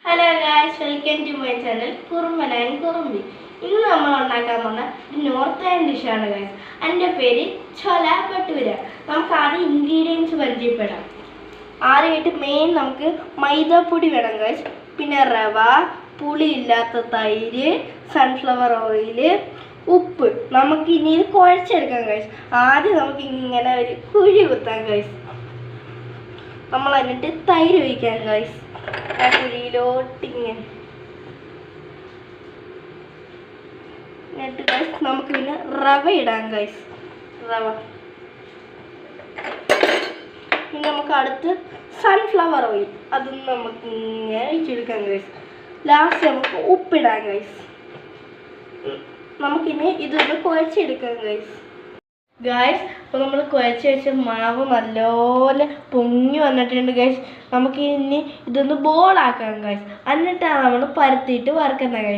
Hello guys, welcome to my channel Kurumban and Kurumbi. ഇന്ന് നമ്മൾ ഉണ്ടാക്കാൻ പോകുന്ന ഒരു നോർത്ത് ഇന്ത്യൻ ഡിഷാണ് ഗായ്സ്. അതിൻ്റെ പേര് ചോല ഭട്ടൂര. നമുക്ക് ആദ്യം ഇൻഗ്രീഡിയൻസ് പരിചയപ്പെടാം. ആദ്യമായിട്ട് മെയിൻ നമുക്ക് മൈദാപ്പൊടി വേണം ഗായ്സ്, പിന്നെ റവ, പുളിയില്ലാത്ത തൈര്, സൺഫ്ലവർ ഓയിൽ, ഉപ്പ്. നമുക്ക് ഇനി ഇത് കുഴച്ചെടുക്കാം ഗായ്സ്. ആദ്യം നമുക്ക് ഇങ്ങനെ ഒരു കുഴി കുത്താം ഗായ്സ്. നമ്മൾ എന്നിട്ട് തൈര് ഒഴിക്കാം ഗായ്സ്. ആ കുഴിയിലോട്ടിങ്ങനെ എന്നിട്ട് ഗൈസ് നമുക്ക് പിന്നെ റവ ഇടാം ഗൈസ്. റവ പിന്നെ നമുക്ക് അടുത്ത് സൺഫ്ലവർ ഓയിൽ, അതും നമുക്ക് ഇങ്ങനെ ഒഴിച്ചെടുക്കാം ഗൈസ്. ലാസ്റ്റ് നമുക്ക് ഉപ്പിടാം ഗൈസ്. നമുക്കിനി ഇതൊന്ന് കുഴച്ചെടുക്കാം ഗൈസ്. അപ്പോൾ നമ്മൾ കുഴച്ച് വെച്ച മാവ് നല്ലപോലെ പൊങ്ങി വന്നിട്ടുണ്ട് ഗൈസ്. നമുക്ക് ഇനി ഇതൊന്ന് ബോളാക്കാം ഗൈസ്. എന്നിട്ടാണ് നമ്മൾ പരത്തിയിട്ട് വറുക്കുന്നത്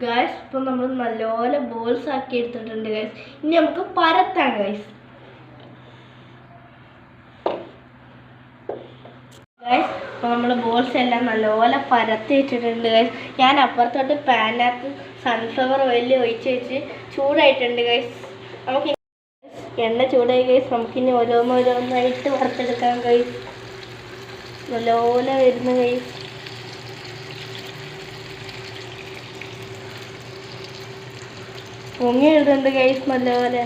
ഗൈസ്. ഇപ്പോൾ നമ്മൾ നല്ലപോലെ ബോൾസ് ആക്കി എടുത്തിട്ടുണ്ട് ഗൈസ്. ഇനി നമുക്ക് പരത്താം ഗൈസ്. അപ്പോൾ നമ്മൾ ബോൾസ് എല്ലാം നല്ലപോലെ പരത്തി വെച്ചിട്ടുണ്ട് ഗൈസ്. ഞാൻ അപ്പുറത്തോട്ട് പാനിനകത്ത് സൺഫ്ലവർ ഓയിൽ ഒഴിച്ച് വെച്ച് ചൂടായിട്ടുണ്ട് ഗൈസ്. നമുക്ക് എണ്ണ ചൂടായി ഗൈസ്. നമുക്കിനി ഓരോന്നോരോന്നായിട്ട് വറുത്തെടുക്കാം ഗൈസ്. നല്ലപോലെ വരുന്ന ഗൈസ്. പൊങ്ങി ഇടുന്നുണ്ട് ഗൈസ് നല്ലപോലെ.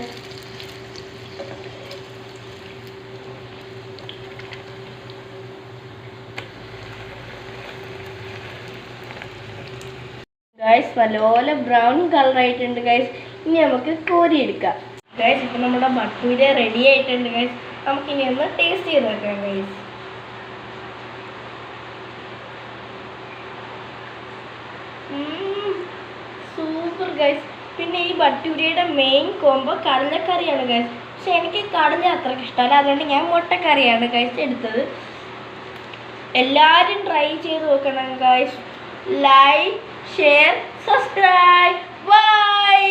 ഗൈസ് നല്ലപോലെ ബ്രൗൺ കളർ ആയിട്ടുണ്ട് ഗൈസ്. ഇനി നമുക്ക് കോരിയെടുക്കാം ഗൈസ്. ഇപ്പം നമ്മുടെ ഭട്ടൂര റെഡി ആയിട്ടുണ്ട് ഗൈസ്. നമുക്കിനി ഒന്ന് ടേസ്റ്റ് ചെയ്ത് നോക്കാം ഗൈസ്. Super guys. പിന്നെ ഈ ഭട്ടൂരയുടെ മെയിൻ കോംബോ കടലക്കറിയാണ് ഗൈസ്. പക്ഷെ എനിക്ക് കടല അത്രയ്ക്ക് ഇഷ്ടമല്ല, അതുകൊണ്ട് ഞാൻ മുട്ടക്കറിയാണ് ഗൈസ് എടുത്തത്. എല്ലാവരും ട്രൈ ചെയ്ത് നോക്കണം guys. Like, share, subscribe. By.